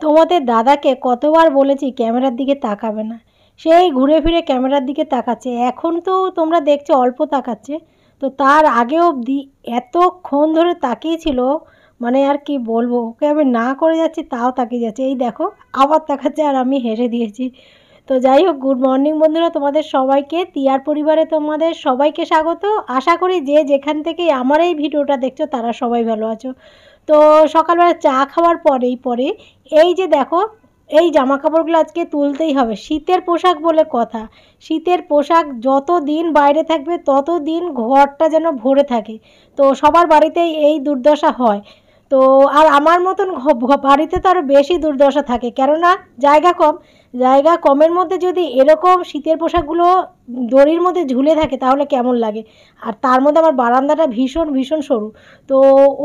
তোমাদের দাদাকে কতবার বলেছি ক্যামেরার দিকে তাকাবে না, সেই ঘুরে ফিরে ক্যামেরার দিকে তাকাচ্ছে। এখন তো তোমরা দেখছো অল্প তাকাচ্ছে, তো তার আগে অবধি এতক্ষণ ধরে তাকিয়েছিল, মানে আর কি বলবো। ওকে আমি না করে যাচ্ছি তাও তাকিয়ে যাচ্ছে, এই দেখো আবার তাকাচ্ছে আর আমি হেসে দিয়েছি। তো যাই হোক, গুড মর্নিং বন্ধুরা, তোমাদের সবাইকে তিয়ার পরিবারে তোমাদের সবাইকে স্বাগত। আশা করি যে যেখান থেকে আমার এই ভিডিওটা দেখছো তারা সবাই ভালো আছো। তো সকালবেলা চা খাওয়ার পরে এই যে দেখো, এই জামা কাপড়গুলো আজকে তুলতেই হবে। শীতের পোশাক বলে কথা, শীতের পোশাক যত দিন বাইরে থাকবে তত দিন ঘরটা যেন ভরে থাকে। তো সবার বাড়িতেই এই দুর্দশা হয়। তো আর আমার মতন বাড়িতে তো আরও বেশি দুর্দশা থাকে, কেননা জায়গা কম। জায়গা কমের মধ্যে যদি এরকম শীতের পোশাকগুলো দড়ির মধ্যে ঝুলে থাকে তাহলে কেমন লাগে। আর তার মধ্যে আমার বারান্দাটা ভীষণ ভীষণ সরু, তো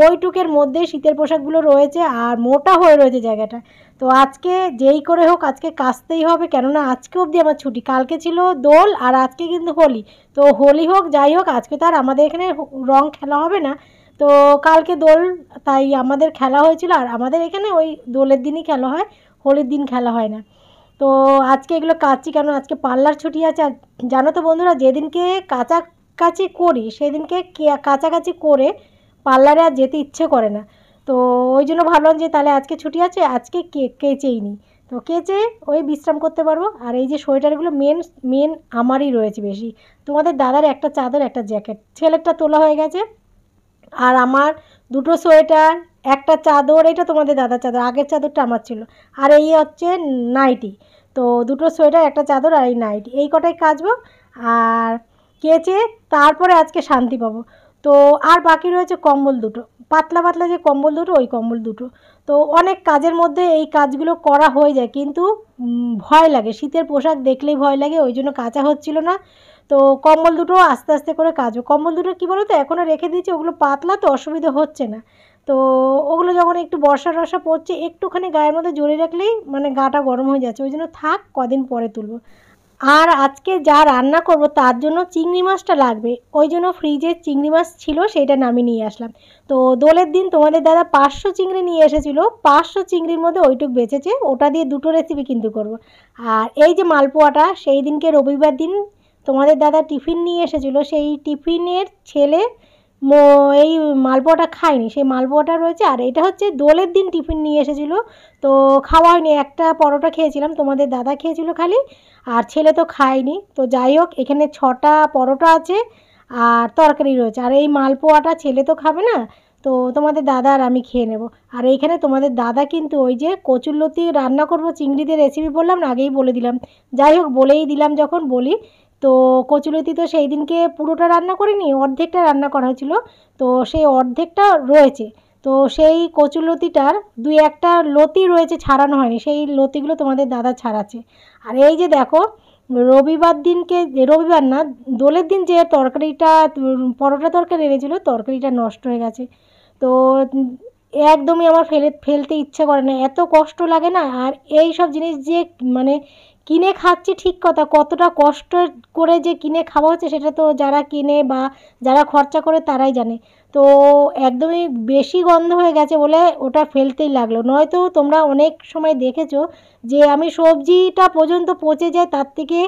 ওইটুকের মধ্যে শীতের পোশাকগুলো রয়েছে আর মোটা হয়ে রয়েছে জায়গাটা। তো আজকে যেই করে হোক আজকে কাচতেই হবে, কেননা আজকে অবধি আমার ছুটি। কালকে ছিল দোল আর আজকে কিন্তু হোলি। তো হোলি হোক যাই হোক, আজকে তো আর আমাদের এখানে রং খেলা হবে না। তো কালকে দোল, তাই আমাদের খেলা হয়েছিল। আর আমাদের এখানে ওই দোলের দিনই খেলা হয়, হোলির দিন খেলা হয় না। তো আজকে এগুলো কাচছি, কারণ আজকে পার্লার ছুটি আছে। আর জানো তো বন্ধুরা, যেদিনকে কাচাকাচি করি সেদিনকে কাচাকাচি করে পার্লারে আর যেতে ইচ্ছে করে না। তো ওই জন্য ভাবলাম যে তাহলে আজকে ছুটি আছে, আজকে কেচেই নিই। তো কেচে ওই বিশ্রাম করতে পারবো। আর এই যে সোয়েটারগুলো মেন মেন আমারই রয়েছে বেশি। তোমাদের দাদার একটা চাদর একটা জ্যাকেট, ছেলেরটা তোলা হয়ে গেছে। আর আমার দুটো সোয়েটার, একটা চাদর, এটা তোমাদের দাদার চাদর, আগের চাদরটা আমার ছিল। আর এই হচ্ছে নাইটি। তো দুটো সোয়েটার, একটা চাদর আর এই নাইটি, এই কটাই কাচবো। আর কেচে তারপরে আজকে শান্তি পাবো। তো আর বাকি রয়েছে কম্বল দুটো, পাতলা পাতলা যে কম্বল দুটো, ওই কম্বল দুটো। তো অনেক কাজের মধ্যে এই কাজগুলো করা হয়ে যায়, কিন্তু ভয় লাগে, শীতের পোশাক দেখলেই ভয় লাগে, ওই জন্য কাচা হচ্ছিল না। তো কম্বল দুটো আস্তে আস্তে করে কাচবো। কম্বল দুটো কী বলো তো, এখনও রেখে দিয়েছি, ওগুলো পাতলা তো অসুবিধা হচ্ছে না। তো ওগুলো যখন একটু বর্ষা টর্ষা পড়ছে একটুখানি গায়ের মধ্যে জড়িয়ে রাখলেই মানে গাটা গরম হয়ে যাচ্ছে, ওই জন্য থাক কদিন পরে তুলবো। আর আজকে যা রান্না করব তার জন্য চিংড়ি মাছটা লাগবে, ওই জন্য ফ্রিজে চিংড়ি মাছ ছিল, সেইটা নামিয়ে নিয়ে আসলাম। তো দোলের দিন তোমাদের দাদা 500 চিংড়ি নিয়ে এসেছিলো, 500 চিংড়ির মধ্যে ওইটুক বেঁচেছে, ওটা দিয়ে দুটো রেসিপি কিন্তু করব। আর এই যে মালপোয়াটা, সেই দিনকে রবিবার দিন তোমাদের দাদা টিফিন নিয়ে এসেছিলো, সেই টিফিনের ছেলে এই মালপোয়াটা খায়নি, সেই মালপোয়াটা রয়েছে। আর এটা হচ্ছে দোলের দিন টিফিন নিয়ে এসেছিলো, তো খাওয়া হয়নি, একটা পরোটা খেয়েছিলাম, তোমাদের দাদা খেয়েছিল খালি, আর ছেলে তো খায়নি। তো যাই হোক, এখানে 6টা পরোটা আছে আর তরকারি রয়েছে। আর এই মালপোয়াটা ছেলে তো খাবে না, তো তোমাদের দাদা আর আমি খেয়ে নেব। আর এইখানে তোমাদের দাদা কিন্তু ওই যে কচুরলতি রান্না করবো, চিংড়ি দিয়ে রেসিপি বললাম না, আগেই বলে দিলাম। যাই হোক, বলেই দিলাম যখন বলি। তো কচুরলতি তো সেই দিনকে পুরোটা রান্না করিনি, অর্ধেকটা রান্না করা হয়েছিল, তো সেই অর্ধেকটা রয়েছে। তো সেই কচুরলতিটার দুই একটা লতি রয়েছে ছাড়ানো হয়নি, সেই লতিগুলো তোমাদের দাদা ছাড়াচ্ছে। আর এই যে দেখো, রবিবার দিনকে, রবিবার না, দোলের দিন যে তরকারিটা, পরোটা তরকারি এনেছিল, তরকারিটা নষ্ট হয়ে গেছে। তো একদমই আমার ফেলতে ইচ্ছে করে না, এত কষ্ট লাগে না। আর এই সব জিনিস যে মানে কিনে খাচ্ছি ঠিক কথা, কতটা কষ্ট করে যে কিনে খাওয়া হচ্ছে সেটা তো যারা কিনে বা যারা খরচা করে তারাই জানে। তো একদমই বেশি গন্ধ হয়ে গেছে বলে ওটা ফেলতেই লাগলো। নয়তো তোমরা অনেক সময় দেখেছো যে আমি সবজিটা পর্যন্ত পচে যায়, তার থেকে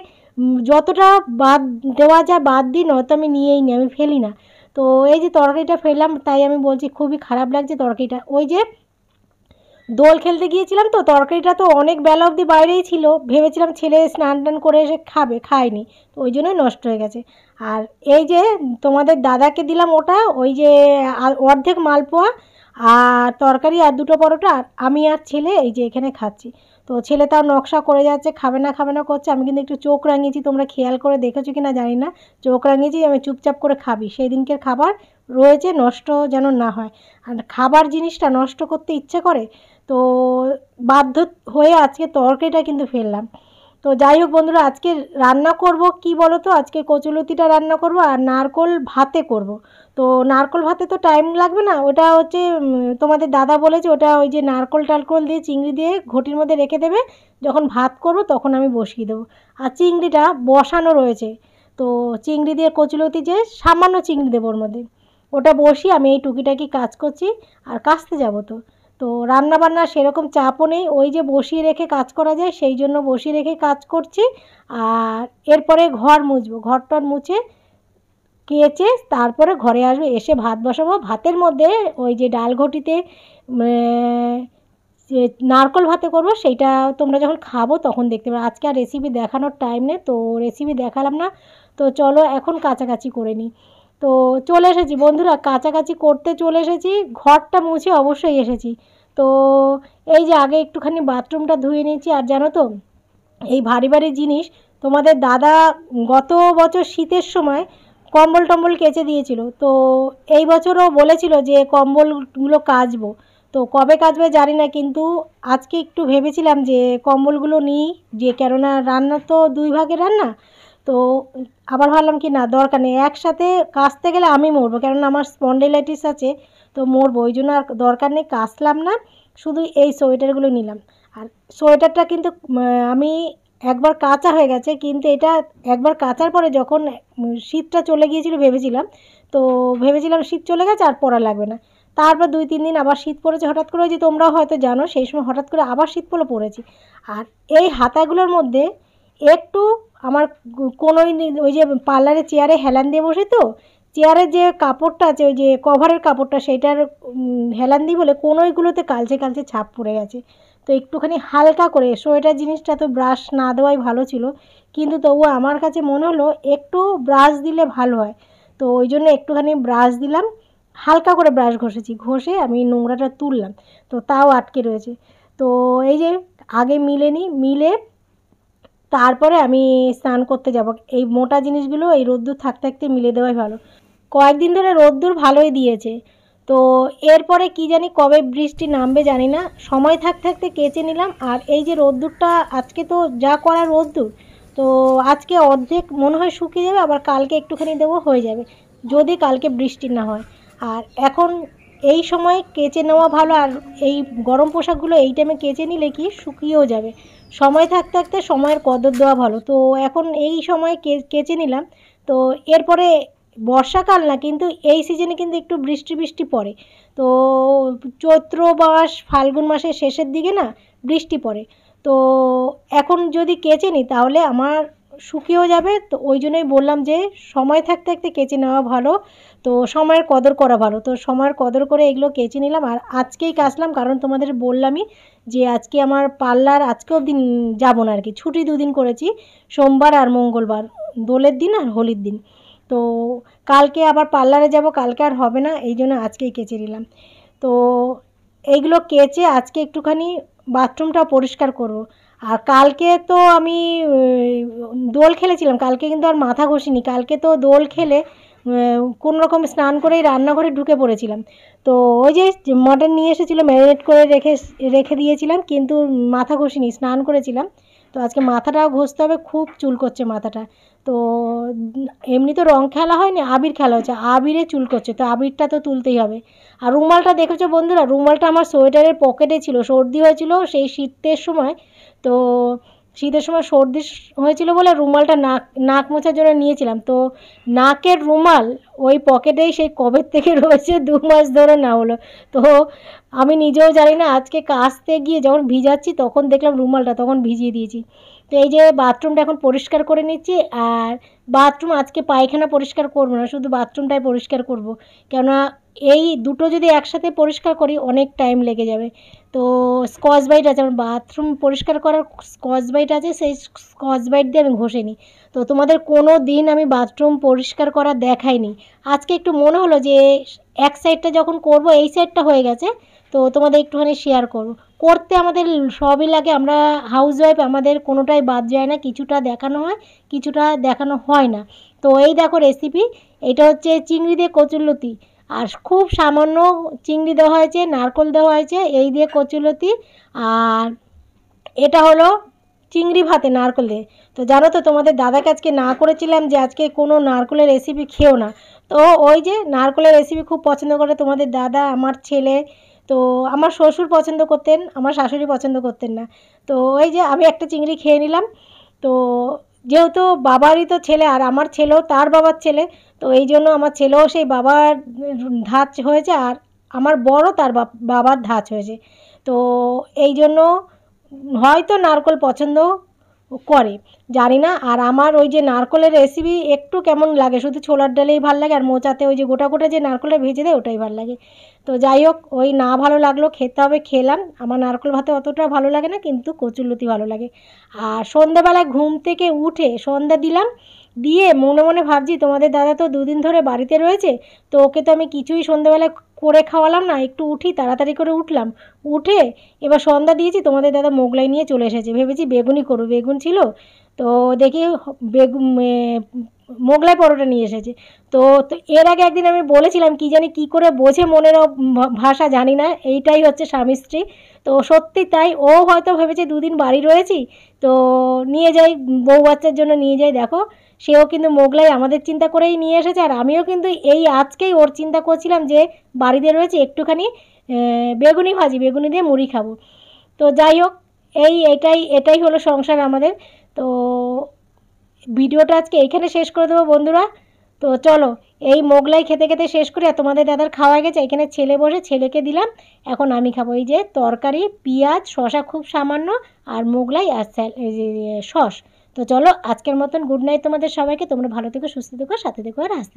যতটা বাদ দেওয়া যায় বাদ দিই, নয়তো আমি নিয়েই নিই, আমি ফেলি না। তো এই যে তরকারিটা ফেললাম, তাই আমি বলছি খুবই খারাপ লাগছে তরকারিটা। ওই যে দোল খেলতে গিয়েছিলাম, তো তরকারিটা তো অনেক বেলা অবধি বাইরেই ছিল, ভেবেছিলাম ছেলে স্নান টান করে এসে খাবে, খায়নি, তো ওই জন্যই নষ্ট হয়ে গেছে। আর এই যে তোমাদের দাদাকে দিলাম ওটা, ওই যে অর্ধেক মালপোয়া আর তরকারি আর দুটো পরোটা, আর আমি আর ছেলে এই যে এখানে খাচ্ছি। তো ছেলে তাও নকশা করে যাচ্ছে, খাবে না খাবে না করছে। আমি কিন্তু একটু চোখ রাঙিয়েছি, তোমরা খেয়াল করে দেখেছো কি না জানি না, চোখ রাঙিয়েছি আমি চুপচাপ করে খাবি, সেই দিনকের খাবার রয়েছে, নষ্ট যেন না হয়। আর খাবার জিনিসটা নষ্ট করতে ইচ্ছে করে, তো বাধ্য হয়ে আজকে তরকারিটা কিন্তু ফেললাম। তো যাই হোক বন্ধুরা, আজকে রান্না করব কি বলো তো, আজকে কচুলতিটা রান্না করব আর নারকোল ভাতে করব। তো নারকোল ভাতে তো টাইম লাগবে না, ওটা হচ্ছে তোমাদের দাদা বলেছে ওটা ওই যে নারকোল টালকোল দিয়ে চিংড়ি দিয়ে ঘটির মধ্যে রেখে দেবে, যখন ভাত করব তখন আমি বসিয়ে দেবো। আর চিংড়িটা বসানো রয়েছে, তো চিংড়ি দিয়ে কচুলতি যে সামান্য চিংড়ি দেবো ওর মধ্যে, ওটা বসিয়ে আমি এই টুকিটাকি কাজ করছি। আর কাচতে যাব তো, তো রান্নাবান্না সেরকম চাপও নেই, ওই যে বসিয়ে রেখে কাজ করা যায় সেই জন্য বসিয়ে রেখে কাজ করছি। আর এরপরে ঘর মুছবো, ঘর-টর মুছে কেচে তারপরে ঘরে আসবো, এসে ভাত বসাবো। ভাতের মধ্যে ওই যে ডাল ঘটিতে যে নারকোল ভাতে করবো, সেইটা তোমরা যখন খাবো তখন দেখতে পাবে। আজকে আর রেসিপি দেখানোর টাইম নেই, তো রেসিপি দেখালাম না। তো চলো এখন কাচাকাচি করে নিই। তো চলে এসেছি বন্ধুরা, কাচাকাচি করতে চলে এসেছি, ঘরটা মুছে অবশ্যই এসেছি। তো এই যে আগে একটুখানি বাথরুমটা ধুয়ে নিয়েছি। আর জানো তো এই ভারী ভারী জিনিস তোমাদের দাদা গত বছর শীতের সময় কম্বল টম্বল কেচে দিয়েছিল, তো এই বছরও বলেছিল যে কম্বলগুলো কাচবো। তো কবে কাচবে জানি না, কিন্তু আজকে একটু ভেবেছিলাম যে কম্বলগুলো নিই, যে কেননা রান্না তো 2 ভাগের রান্না। তো আবার ভাবলাম কি না, দরকার নেই, একসাথে কাচতে গেলে আমি মরবো, কেননা আমার স্পন্ডিলাইটিস আছে, তো মরবো, ওই জন্য আর দরকার নেই, কাচলাম না। শুধু এই সোয়েটারগুলো নিলাম। আর সোয়েটারটা কিন্তু আমি একবার কাচা হয়ে গেছে, কিন্তু এটা একবার কাচার পরে যখন শীতটা চলে গিয়েছিল ভেবেছিলাম শীত চলে গেছে আর পরা লাগবে না। তারপর 2-3 দিন আবার শীত পড়েছে হঠাৎ করে, ওই যে তোমরাও হয়তো জানো সেই সময় হঠাৎ করে আবার শীত পড়েছি। আর এই হাতাগুলোর মধ্যে একটু আমার কোনোই ওই যে পার্লারে চেয়ারে হেলান দিয়ে বসে, তো চেয়ারের যে কাপড়টা আছে ওই যে কভারের কাপড়টা সেইটার হেলান দিই বলে কোনোইগুলোতে কালচে কালচে ছাপ পড়ে গেছে। তো একটুখানি হালকা করে সোয়েটার জিনিসটা তো ব্রাশ না দেওয়াই ভালো ছিল, কিন্তু তবুও আমার কাছে মনে হলো একটু ব্রাশ দিলে ভালো হয়। তো ওই জন্য একটুখানি ব্রাশ দিলাম, হালকা করে ব্রাশ ঘষেছি, ঘষে আমি নোংরাটা তুললাম, তো তাও আটকে রয়েছে। তো এই যে আগে মিলে তারপরে আমি স্নান করতে যাব। এই মোটা জিনিসগুলো এই রোদ্দুর থাকতে থাকতে মিলে দেওয়াই ভালো। কয়েকদিন ধরে রোদ্দুর ভালোই দিয়েছে, তো এরপরে কি জানি কবে বৃষ্টি নামবে জানি না, সময় থাকতে থাকতে কেচে নিলাম। আর এই যে রোদ্দুরটা আজকে তো যা করা রোদ্দুর, তো আজকে অর্ধেক মনে হয় শুকিয়ে যাবে, আবার কালকে একটুখানি দেবো হয়ে যাবে, যদি কালকে বৃষ্টি না হয়। আর এখন এই সময় কেচে নেওয়া ভালো, আর এই গরম পোশাকগুলো এই টাইমে কেচে নিলে কি শুকিয়েও যাবে। সময় থাকতে থাকতে সময়ের কদর দেওয়া ভালো, তো এখন এই সময় কেচে নিলাম। তো এরপরে বর্ষাকাল না, কিন্তু এই সিজনে কিন্তু একটু বৃষ্টি বৃষ্টি পড়ে। তো চৈত্র মাস ফাল্গুন মাসের শেষের দিকে না বৃষ্টি পড়ে, তো এখন যদি কেচে নিই তাহলে আমার শুকিয়েও যাবে। তো ওই জন্যই বললাম যে সময় থাকতে থাকতে কেচে নেওয়া ভালো, তো সময়ের কদর করা ভালো। তো সময়ের কদর করে এগুলো কেচে নিলাম, আর আজকেই কাচলাম, কারণ তোমাদের বললামই যে আজকে আমার পার্লার আজকে অবধি যাবো না আর কি, ছুটি 2 দিন করেছি, সোমবার আর মঙ্গলবার, দোলের দিন আর হোলির দিন। তো কালকে আবার পার্লারে যাব, কালকে আর হবে না, এই জন্য আজকেই কেচে নিলাম। তো এইগুলো কেচে আজকে একটুখানি বাথরুমটা পরিষ্কার করব। আর কালকে তো আমি দোল খেলেছিলাম, কালকে কিন্তু আর মাথা ঘষিনি, কালকে তো দোল খেলে কোনো রকম স্নান করেই রান্নাঘরে ঢুকে পড়েছিলাম। তো ওই যে মটন নিয়ে এসেছিলো, ম্যারিনেট করে রেখে দিয়েছিলাম, কিন্তু মাথা ঘষিনি, স্নান করেছিলাম। তো আজকে মাথাটাও ঘষতে হবে, খুব চুল করছে মাথাটা। তো এমনি তো রং খেলা হয়নি, আবির খেলা হচ্ছে, আবিরে চুল করছে, তো আবিরটা তো তুলতেই হবে। আর রুমালটা দেখেছো বন্ধুরা, রুমালটা আমার সোয়েটারের পকেটে ছিল, সর্দি হয়েছিল সেই শীতের সময়। তো শীতের সময় সর্দি হয়েছিল বলে রুমালটা নাক মোছার জন্য নিয়েছিলাম, তো নাকের রুমাল ওই পকেটেই সেই কবের থেকে রয়েছে, 2 মাস ধরে না হলো। তো আমি নিজেও জানি না, আজকে কাচতে গিয়ে যখন ভিজাচ্ছি তখন দেখলাম রুমালটা, তখন ভিজিয়ে দিয়েছি। তো এই যে বাথরুমটা এখন পরিষ্কার করে নিচ্ছি। আর বাথরুম আজকে পায়খানা পরিষ্কার করবো না, শুধু বাথরুমটাই পরিষ্কার করব, কেননা এই দুটো যদি একসাথে পরিষ্কার করি অনেক টাইম লেগে যাবে। তো স্কচ ব্রাইট আছে আমার, বাথরুম পরিষ্কার করার স্কচ ব্রাইট আছে, সেই স্কচ ব্রাইট দিয়ে আমি ঘষে নিই। তো তোমাদের কোনো দিন আমি বাথরুম পরিষ্কার করা দেখাইনি, আজকে একটু মনে হলো যে এক সাইডটা যখন করব, এই সাইডটা হয়ে গেছে, তো তোমাদের একটুখানি শেয়ার করব। করতে আমাদের সবই লাগে, আমরা হাউসওয়াইফ, আমাদের কোনোটাই বাদ যায় না, কিছুটা দেখানো হয় কিছুটা দেখানো হয় না। তো এই দেখো রেসিপি, এটা হচ্ছে চিংড়ি দিয়ে কচুরলতি, আর খুব সামান্য চিংড়ি দেওয়া হয়েছে, নারকোল দেওয়া হয়েছে, এই দিয়ে কচুরলতি। আর এটা হলো চিংড়ি ভাতে নারকোল দিয়ে। তো জানো তো তোমাদের দাদাকে আজকে না করেছিলাম যে আজকে কোনো নারকোলের রেসিপি খেও না, তো ওই যে নারকোলের রেসিপি খুব পছন্দ করে তোমাদের দাদা, আমার ছেলে। তো আমার শ্বশুর পছন্দ করতেন, আমার শাশুড়ি পছন্দ করতেন না। তো ওই যে আমি একটা চিংড়ি খেয়ে নিলাম। তো যেহেতু বাবারই তো ছেলে, আর আমার ছেলেও তার বাবার ছেলে, তো এই জন্য আমার ছেলেও সেই বাবার ধাঁচ হয়েছে, আর আমার বড় তার বাবার ধাঁচ হয়েছে। তো এই জন্য হয়তো নারকোল পছন্দ করে, জানি না। আর আমার ওই যে নারকোলের রেসিপি একটু কেমন লাগে, শুধু ছোলার ডালেই ভাল লাগে আর মোচাতে ওই যে গোটা গোটা যে নারকোলটা ভেজে দেয় ওটাই ভাল লাগে। তো যাই হোক, ওই না ভালো লাগলো, খেতে হবে, খেলাম। আমার নারকোল ভাতে অতটা ভালো লাগে না, কিন্তু কচুরলতি ভালো লাগে। আর সন্ধ্যাবেলায় ঘুম থেকে উঠে সন্ধ্যা দিলাম, দিয়ে মনে মনে ভাবছি তোমাদের দাদা তো দুদিন ধরে বাড়িতে রয়েছে, তো ওকে তো আমি কিছুই সন্ধ্যাবেলায় করে খাওয়ালাম না, একটু উঠি, তাড়াতাড়ি করে উঠলাম, উঠে এবার সন্ধ্যা দিয়েছি, তোমাদের দাদা মোগলাই নিয়ে চলে এসেছে। ভেবেছি বেগুনি করবো, বেগুন ছিল, তো দেখি বেগুন মোগলাই পরোটা নিয়ে এসেছে। তো তো এর আগে একদিন আমি বলেছিলাম, কি জানি কী করে বোঝে মনের ভাষা জানি না, এইটাই হচ্ছে স্বামী স্ত্রী। তো সত্যি তাই, ও হয়তো ভেবেছে দুদিন বাড়ি রয়েছি তো নিয়ে যাই, বউ বাচ্চার জন্য নিয়ে যাই। দেখো, সেও কিন্তু মোগলাই আমাদের চিন্তা করেই নিয়ে এসেছে, আর আমিও কিন্তু এই আজকেই ওর চিন্তা করছিলাম যে বাড়িতে রয়েছে একটুখানি বেগুনি ভাজি, বেগুনি দিয়ে মুড়ি খাবো। তো যাই হোক, এটাই হলো সংসার আমাদের। তো ভিডিওটা আজকে এইখানে শেষ করে দেবো বন্ধুরা। তো চলো, এই মোগলাই খেতে খেতে শেষ করি। আর তোমাদের দাদার খাওয়া গেছে, এখানে ছেলে বসে, ছেলেকে দিলাম, এখন আমি খাবো। এই যে তরকারি, পেঁয়াজ, শসা খুব সামান্য, আর মোগলাই, আর এই যে সস। তো চলো, আজকের মতন গুড নাইট তোমাদের সবাইকে। তোমরা ভালো থেকো, সুস্থ থেকো, সাথে থেকো, আর হাসতে